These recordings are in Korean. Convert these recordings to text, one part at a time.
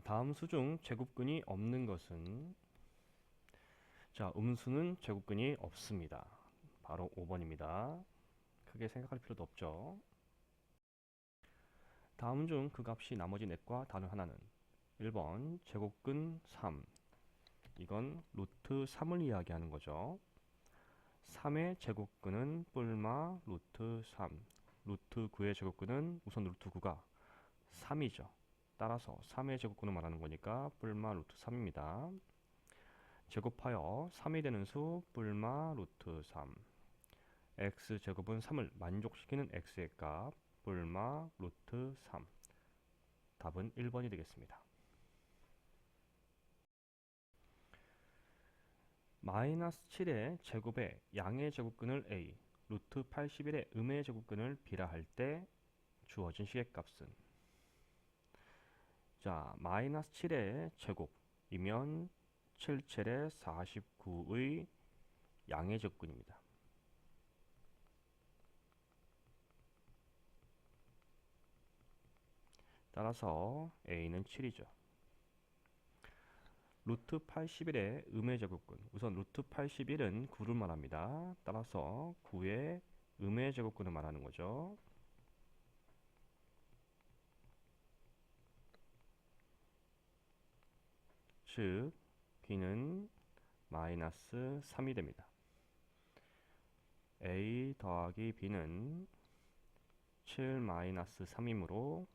다음 수 중 제곱근이 없는 것은 음수는 제곱근이 없습니다. 바로 5번입니다. 크게 생각할 필요도 없죠. 다음 중 그 값이 나머지 넷과 다른 하나는 1번 제곱근 3. 이건 루트 3을 이야기하는 거죠. 3의 제곱근은 뿔마 루트 3. 루트 9의 제곱근은 우선 루트 9가 3이죠. 따라서 3의 제곱근을 말하는 거니까 뿔마 루트 3입니다. 제곱하여 3이 되는 수 뿔마 루트 3. x제곱은 3을 만족시키는 x의 값 뿔마 루트 3. 답은 1번이 되겠습니다. 마이너스 7의 제곱에 양의 제곱근을 a, 루트 81의 음의 제곱근을 b라 할 때 주어진 식의 값은 마이너스 7의 제곱이면 7, 7의 49의 양의 제곱근입니다. 따라서 a는 7이죠. 루트 81의 음의 제곱근, 우선 루트 81은 9를 말합니다. 따라서 9의 음의 제곱근을 말하는 거죠. 즉 b는 마이너스 3이 됩니다. a 더하기 b는 7 마이너스 3이므로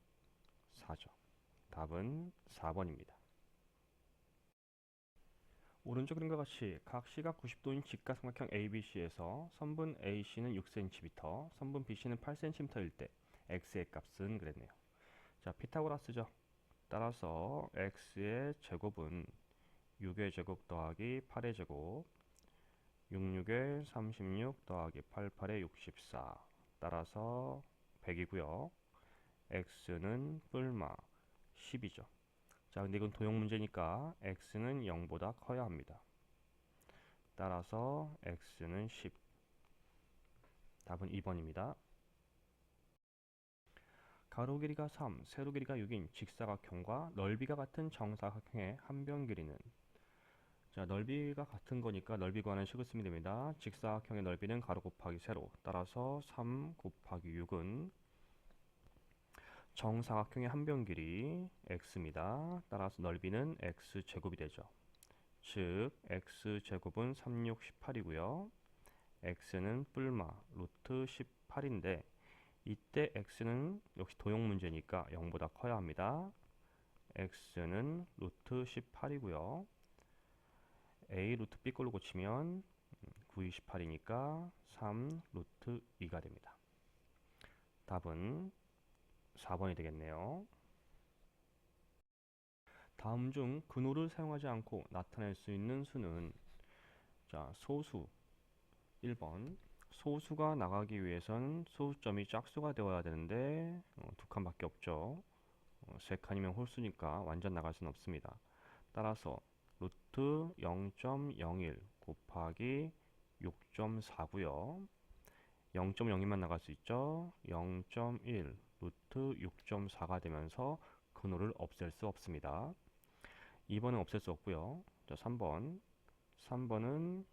4죠. 답은 4번입니다. 오른쪽 그림과 같이 각 시각 90도인 직각삼각형 ABC에서 선분 AC는 6cm, 선분 BC는 8cm일 때 x의 값은 그랬네요. 피타고라스죠. 따라서 x의 제곱은 6의 제곱 더하기 8의 제곱, 66의 36 더하기 88의 64. 따라서 100이고요. x는 뿔마 10이죠. 근데 이건 도형 문제니까 x는 0보다 커야 합니다. 따라서 x는 10. 답은 2번입니다. 가로 길이가 3, 세로 길이가 6인 직사각형과 넓이가 같은 정사각형의 한변 길이는 넓이가 같은 거니까 넓이 구하는 식을 쓰면 됩니다. 직사각형의 넓이는 가로 곱하기 세로. 따라서 3 곱하기 6은 정사각형의 한변 길이 x입니다. 따라서 넓이는 x제곱이 되죠. 즉 x제곱은 3, 6, 18이고요. x는 뿔마 루트 18인데 이때 x는 역시 도형 문제니까 0보다 커야 합니다. x는 루트 18이고요. a 루트 b 걸로 고치면 9, 28이니까 3 루트 2가 됩니다. 답은 4번이 되겠네요. 다음 중 근호를 사용하지 않고 나타낼 수 있는 수는 소수 1번. 소수가 나가기 위해선 소수점이 짝수가 되어야 되는데 두 칸밖에 없죠. 세 칸이면 홀수니까 완전 나갈 수는 없습니다. 따라서 루트 0.01 곱하기 6.4고요. 0.02만 나갈 수 있죠. 0.1 루트 6.4가 되면서 근호를 없앨 수 없습니다. 2번은 없앨 수 없고요. 3번. 3번은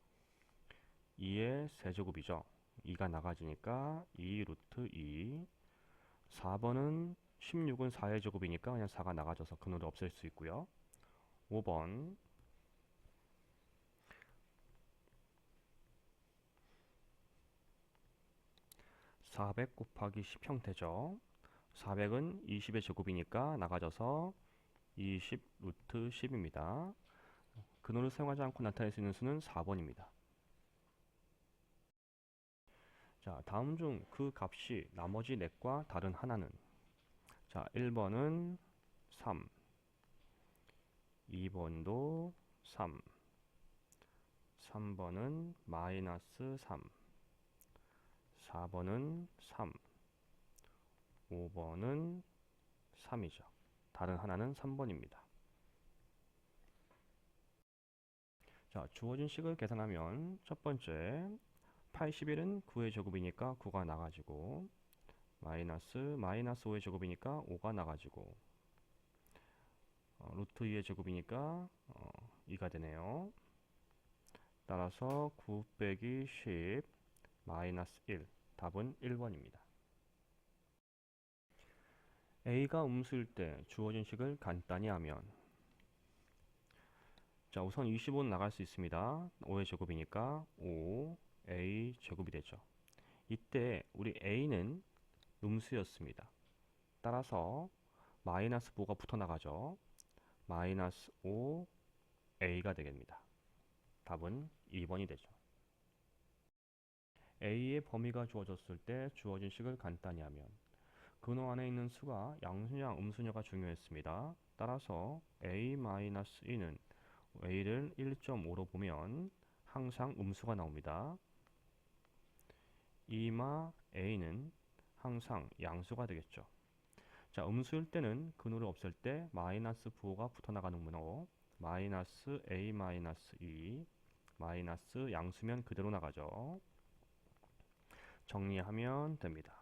2의 세제곱이죠. 2가 나가지니까 2 루트 2. 4번은 16은 4의 제곱이니까 그냥 4가 나가져서 근호를 없앨 수 있고요. 5번. 400 곱하기 10 형태죠. 400은 20의 제곱이니까 나가져서 20 루트 10입니다. 근호를 사용하지 않고 나타낼 수 있는 수는 4번입니다. 다음 중 그 값이 나머지 넷과 다른 하나는 1번은 3, 2번도 3, 3번은 마이너스 3, 4번은 3, 5번은 3이죠. 다른 하나는 3번입니다. 주어진 식을 계산하면 첫 번째 81은 9의 제곱이니까 9가 나가지고 마이너스 5의 제곱이니까 5가 나가지고 루트 2의 제곱이니까 2가 되네요. 따라서 9 빼기 10 마이너스 1. 답은 1번입니다. a가 음수일 때 주어진 식을 간단히 하면, 자, 우선 25는 나갈 수 있습니다. 5의 제곱이니까 5a 제곱이 되죠. 이때 우리 a는 음수였습니다. 따라서 마이너스 5가 붙어 나가죠. 마이너스 5a가 되겠습니다. 답은 2번이 되죠. a의 범위가 주어졌을 때 주어진 식을 간단히 하면, 근호 안에 있는 수가 양수냐 음수냐가 중요했습니다. 따라서 a-2는 a를 1.5로 보면 항상 음수가 나옵니다. 2마 a는 항상 양수가 되겠죠. 자, 음수일 때는 근호를 없앨 때 마이너스 부호가 붙어 나가는 문호, 마이너스 a-2 마이너스 양수면 그대로 나가죠. 정리하면 됩니다.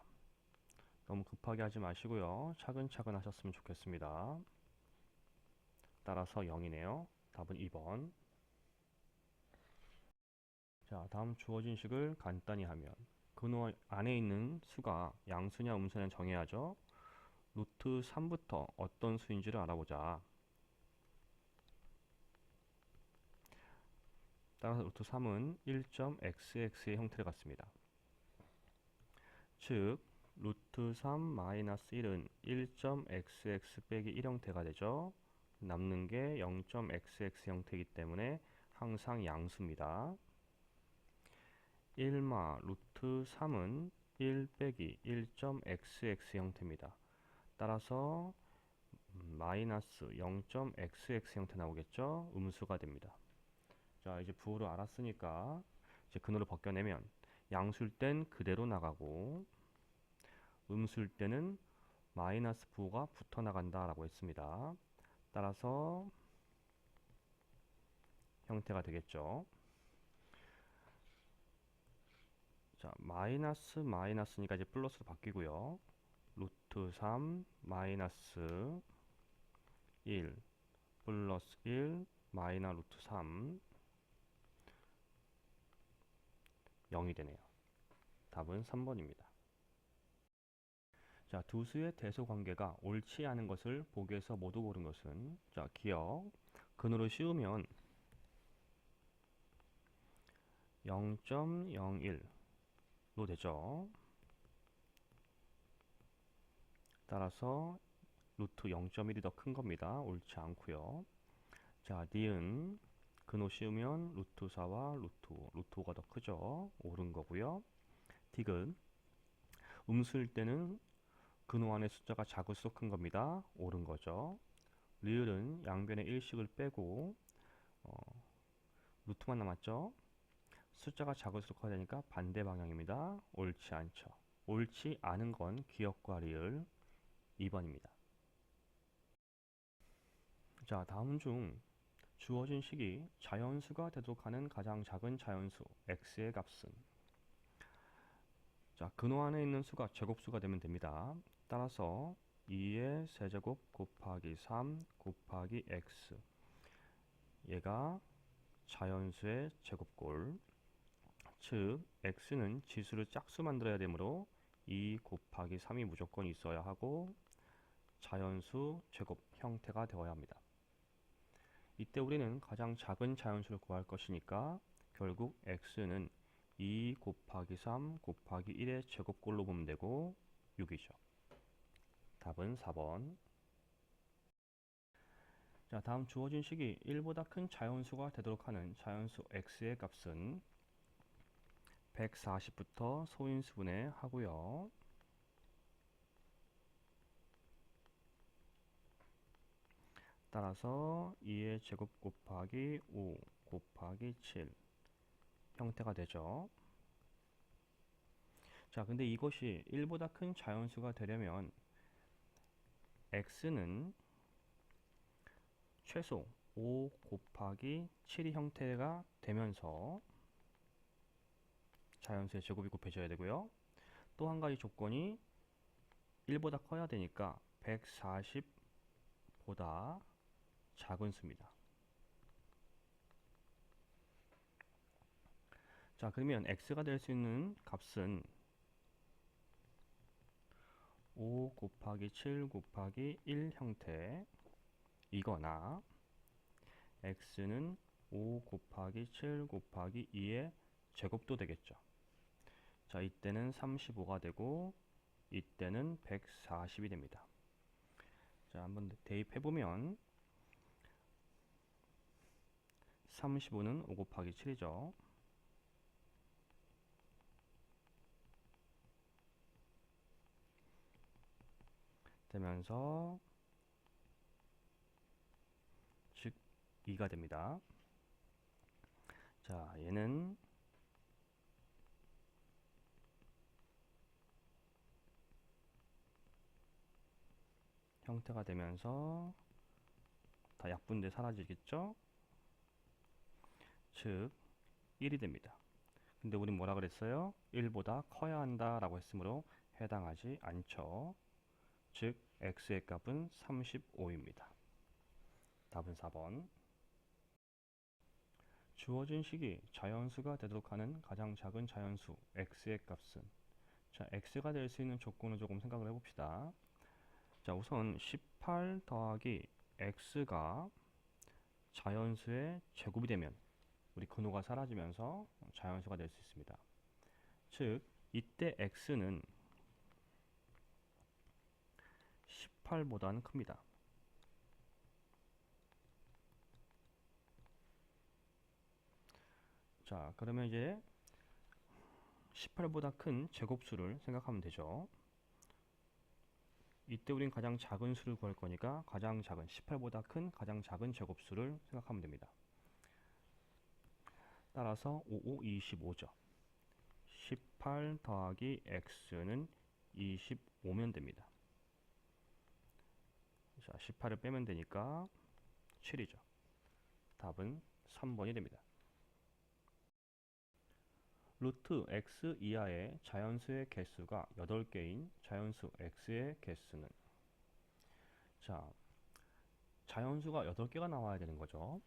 너무 급하게 하지 마시고요. 차근차근 하셨으면 좋겠습니다. 따라서 0이네요. 답은 2번. 자, 다음 주어진 식을 간단히 하면, 근호 안에 있는 수가 양수냐 음수냐 정해야죠. 루트 3부터 어떤 수인지를 알아보자. 따라서 루트 3은 1.xx의 형태를 갖습니다. 즉 루트 3 마이너스 1은 1.xx 빼기 1 형태가 되죠. 남는 게 0.xx 형태이기 때문에 항상 양수입니다. 1마 루트 3은 1 빼기 1.xx 형태입니다. 따라서 마이너스 0.xx 형태 나오겠죠. 음수가 됩니다. 자, 이제 부호를 알았으니까 이제 근호를 벗겨내면 양수일 땐 그대로 나가고 음수일 때는 마이너스 부호가 붙어 나간다 라고 했습니다. 따라서 형태가 되겠죠. 자, 마이너스니까 이제 플러스로 바뀌고요. 루트 3 마이너스 1 플러스 1 마이너 루트 3 0이 되네요. 답은 3번입니다. 자, 두 수의 대소 관계가 옳지 않은 것을 보기에서 모두 고른 것은, 자, 기억 근호를 씌우면 0.01로 되죠. 따라서 루트 0.1이 더 큰 겁니다. 옳지 않고요. 자, 니은 근호 씌우면 루트 4와 루트 5, 루트 5가 더 크죠. 옳은 거고요. 딕은 음수일 때는 근호 안에 숫자가 작을수록 큰 겁니다. 옳은 거죠. 리을은 양변에 1씩을 빼고 루트만 남았죠. 숫자가 작을수록 커야 되니까 반대 방향입니다. 옳지 않죠. 옳지 않은 건 기억과 리을 2번입니다. 자, 다음 중 주어진 식이 자연수가 되도록 하는 가장 작은 자연수 x의 값은, 자, 근호 안에 있는 수가 제곱수가 되면 됩니다. 따라서 2의 세제곱 곱하기 3 곱하기 x, 얘가 자연수의 제곱꼴, 즉 x는 지수를 짝수 만들어야 되므로 2 곱하기 3이 무조건 있어야 하고 자연수 제곱 형태가 되어야 합니다. 이때 우리는 가장 작은 자연수를 구할 것이니까 결국 x는 2 곱하기 3 곱하기 1의 제곱꼴로 보면 되고 6이죠. 답은 4번. 자, 다음 주어진 식이 1보다 큰 자연수가 되도록 하는 자연수 x의 값은 140부터 소인수분해 하고요. 따라서 2의 제곱 곱하기 5 곱하기 7 형태가 되죠. 자, 근데 이것이 1보다 큰 자연수가 되려면 x는 최소 5 곱하기 7이 형태가 되면서 자연수의 제곱이 곱해져야 되고요. 또 한 가지 조건이 1보다 커야 되니까 140보다 작은 수입니다. 자, 그러면 x가 될 수 있는 값은 5 곱하기 7 곱하기 1 형태이거나 x는 5 곱하기 7 곱하기 2의 제곱도 되겠죠. 자, 이때는 35가 되고 이때는 140이 됩니다. 자, 한번 대입해보면 35는 5 곱하기 7이죠. 되면서 즉 2가 됩니다. 자, 얘는 형태가 되면서 다 약분돼 사라지겠죠? 즉 1이 됩니다. 근데 우린 뭐라 그랬어요? 1보다 커야 한다 라고 했으므로 해당하지 않죠. 즉 x의 값은 35입니다. 답은 4번. 주어진 식이 자연수가 되도록 하는 가장 작은 자연수 x의 값은, 자, x가 될 수 있는 조건을 조금 생각을 해봅시다. 자, 우선 18 더하기 x가 자연수의 제곱이 되면 우리 근호가 사라지면서 자연수가 될 수 있습니다. 즉 이때 x는 18보다는 큽니다. 자, 그러면 이제 18보다 큰 제곱수를 생각하면 되죠. 이때 우린 가장 작은 수를 구할 거니까 가장 작은 18보다 큰 가장 작은 제곱수를 생각하면 됩니다. 따라서 55, 25죠. 18 더하기 x는 25면 됩니다. 자, 18을 빼면 되니까 7이죠. 답은 3번이 됩니다. 루트 x 이하의 자연수의 개수가 8개인 자연수 x의 개수는, 자, 자연수가 8개가 나와야 되는 거죠.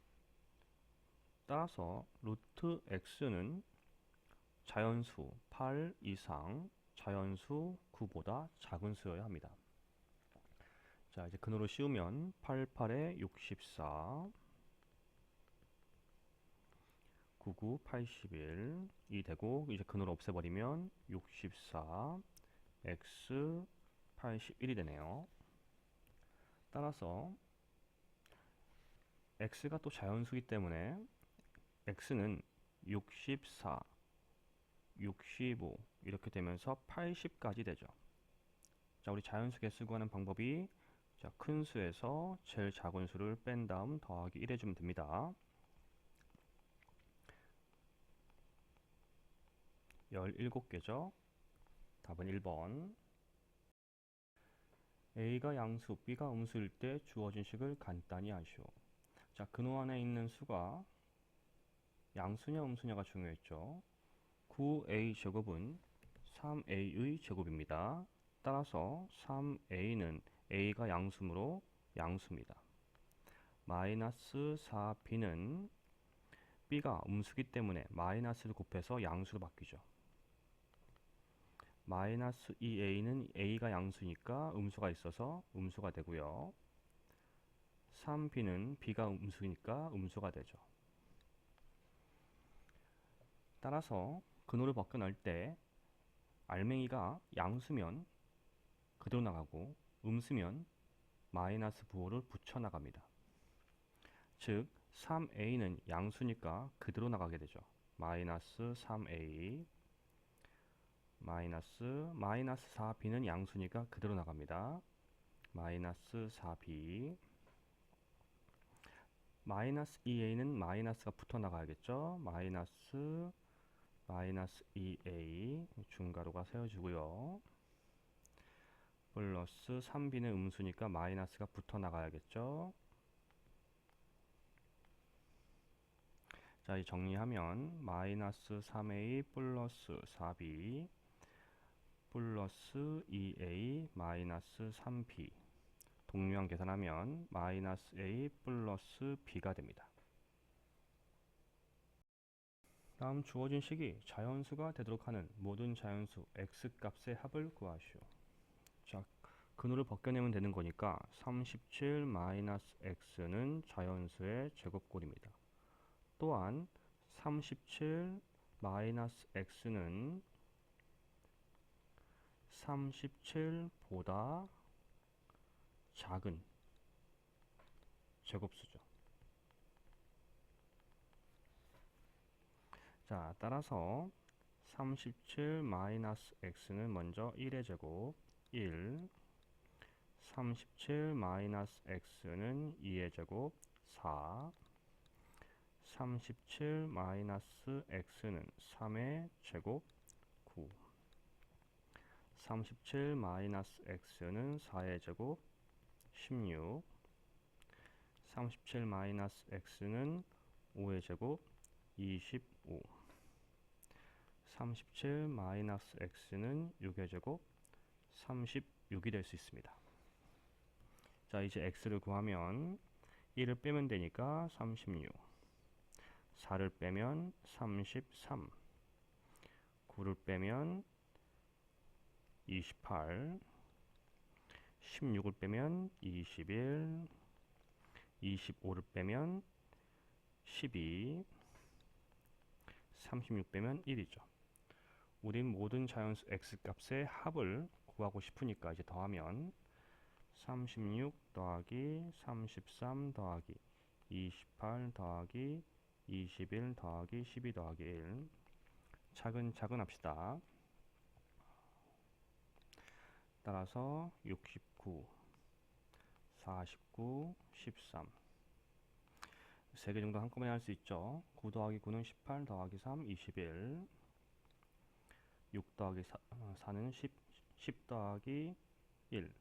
따라서 루트 x는 자연수 8 이상 자연수 9보다 작은 수여야 합니다. 자, 이제 근호로 씌우면 8, 8에 64, 99, 81이 되고, 이제 근호를 없애버리면 64, x 81이 되네요. 따라서 x가 또 자연수이기 때문에 x는 64, 65 이렇게 되면서 80까지 되죠. 자, 우리 자연수 개수 구하는 방법이, 자, 큰 수에서 제일 작은 수를 뺀 다음 더하기 1 해주면 됩니다. 17개죠. 답은 1번. A가 양수, B가 음수일 때 주어진 식을 간단히 하시오. 자, 근호 안에 있는 수가 양수냐 음수냐가 중요했죠. 9A 제곱은 3A의 제곱입니다. 따라서 3A는 A가 양수므로 양수입니다. 마이너스 4B는 B가 음수기 때문에 마이너스를 곱해서 양수로 바뀌죠. 마이너스 2A는 A가 양수니까 음수가 있어서 음수가 되고요. 3B는 B가 음수니까 음수가 되죠. 따라서 근호를 벗겨낼 때 알맹이가 양수면 그대로 나가고 음수면 마이너스 부호를 붙여 나갑니다. 즉 3A는 양수니까 그대로 나가게 되죠. 마이너스 3A 마이너스 4B는 양수니까 그대로 나갑니다. 마이너스 4B 마이너스 2A는 마이너스가 붙어 나가야겠죠. 마이너스 2A 중괄호가 세워지고요. 플러스 3B는 음수니까 마이너스가 붙어 나가야겠죠. 자, 이 정리하면 마이너스 3A 플러스 4B 플러스 2A 마이너스 3B 동류항 계산하면 마이너스 a 플러스 b가 됩니다. 다음 주어진 식이 자연수가 되도록 하는 모든 자연수 x값의 합을 구하시오. 자, 근호를 벗겨내면 되는 거니까 37 마이너스 x는 자연수의 제곱꼴입니다. 또한 37 마이너스 x는 37보다 작은 제곱수죠. 자, 따라서 37 마이너스 x는 먼저 1의 제곱 1, 37 마이너스 x는 2의 제곱 4, 37 마이너스 x는 3의 제곱 9, 37 마이너스 x는 4의 제곱 16, 37 마이너스 x는 5의 제곱 25, 37 마이너스 x는 6의 제곱 36이 될 수 있습니다. 자, 이제 x를 구하면 1을 빼면 되니까 36, 4를 빼면 33, 9를 빼면 28, 16을 빼면 21, 25를 빼면 12, 36 빼면 1이죠. 우린 모든 자연수 x값의 합을 구하고 싶으니까 이제 더하면 36 더하기 33 더하기 28 더하기 21 더하기 12 더하기 1 차근차근 합시다. 따라서 69, 49, 13 3개 정도 한꺼번에 할 수 있죠. 9 더하기 9는 18 더하기 3, 21 6 더하기 4는 10, 10 더하기 1,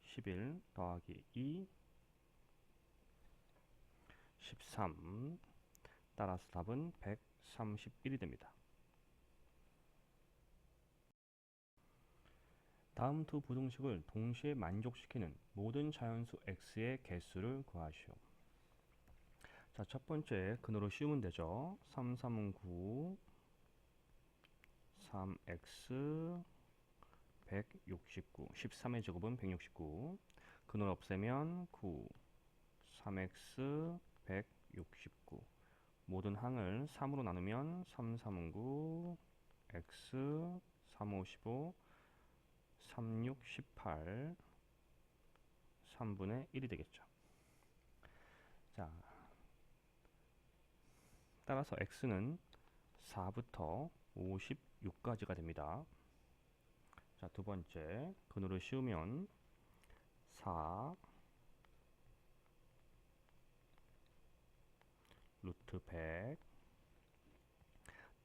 11 더하기 2, 13 따라서 답은 131이 됩니다. 다음 두 부등식을 동시에 만족시키는 모든 자연수 x의 개수를 구하시오. 자, 첫 번째 근호로 씌우면 되죠. 3, 3은 9, 3x 169, 13의 제곱은 169, 근호를 없애면 9, 3x 169, 모든 항을 3으로 나누면 3, 3은 9, x 3, 5, 15, 3, 6, 18, 3분의 1이 되겠죠. 자, 따라서 x는 4부터 56까지가 됩니다. 자, 두 번째 근호를 씌우면 4 루트 100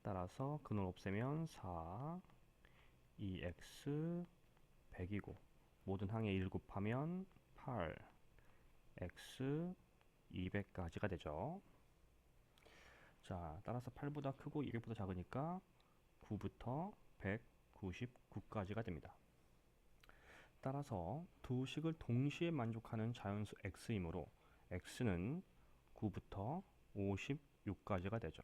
따라서 근호를 없애면 4 2x 100이고 모든 항에 1 곱하면 8 x 200까지가 되죠. 자, 따라서 8보다 크고 200보다 작으니까 9부터 199까지가 됩니다. 따라서 두 식을 동시에 만족하는 자연수 x이므로 x는 9부터 56까지가 되죠.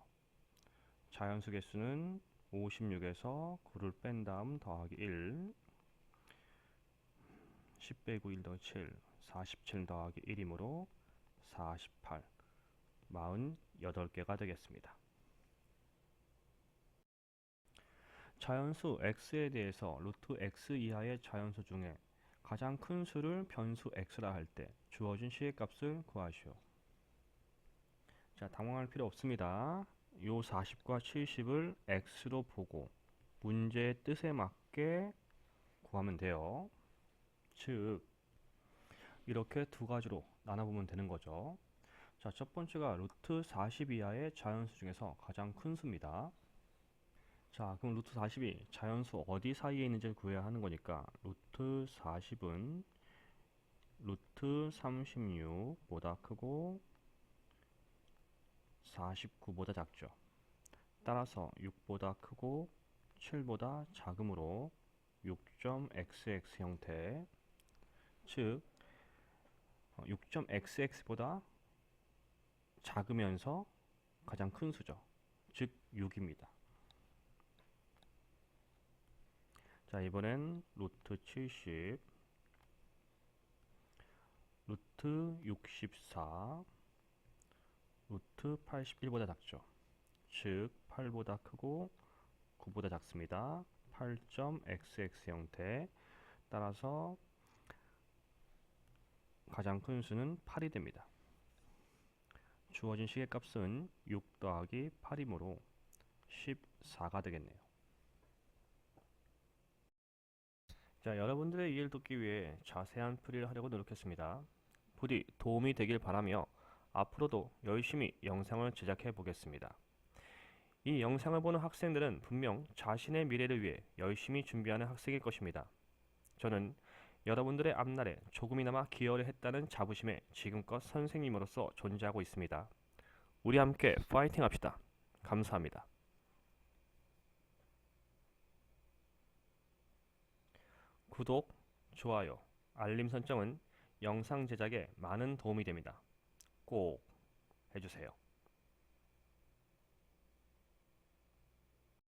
자연수 개수는 56에서 9를 뺀 다음 더하기 1, 10 빼고 1 더하기 7, 47 더하기 1이므로 48, 48개가 되겠습니다. 자연수 x에 대해서 루트 x 이하의 자연수 중에 가장 큰 수를 변수 x라 할 때 주어진 식의 값을 구하시오. 자, 당황할 필요 없습니다. 요 40과 70을 x로 보고 문제의 뜻에 맞게 구하면 돼요. 즉 이렇게 두 가지로 나눠보면 되는 거죠. 자, 첫 번째가 루트 40 이하의 자연수 중에서 가장 큰 수입니다. 자, 그럼 루트 40이 자연수 어디 사이에 있는지를 구해야 하는 거니까 루트 40은 루트 36보다 크고 49보다 작죠. 따라서 6보다 크고 7보다 작으므로 6.xx 형태, 즉 6.xx보다 작으면서 가장 큰 수죠. 즉 6입니다. 자, 이번엔 루트 70, 루트 64, 루트 81보다 작죠. 즉 8보다 크고 9보다 작습니다. 8.xx 형태. 따라서 가장 큰 수는 8이 됩니다. 주어진 식의 값은 6 더하기 8이므로 14가 되겠네요. 자, 여러분들의 이해를 돕기 위해 자세한 풀이를 하려고 노력했습니다. 부디 도움이 되길 바라며 앞으로도 열심히 영상을 제작해 보겠습니다. 이 영상을 보는 학생들은 분명 자신의 미래를 위해 열심히 준비하는 학생일 것입니다. 저는 여러분들의 앞날에 조금이나마 기여를 했다는 자부심에 지금껏 선생님으로서 존재하고 있습니다. 우리 함께 파이팅 합시다. 감사합니다. 구독, 좋아요, 알림 설정은 영상 제작에 많은 도움이 됩니다. 꼭 해주세요.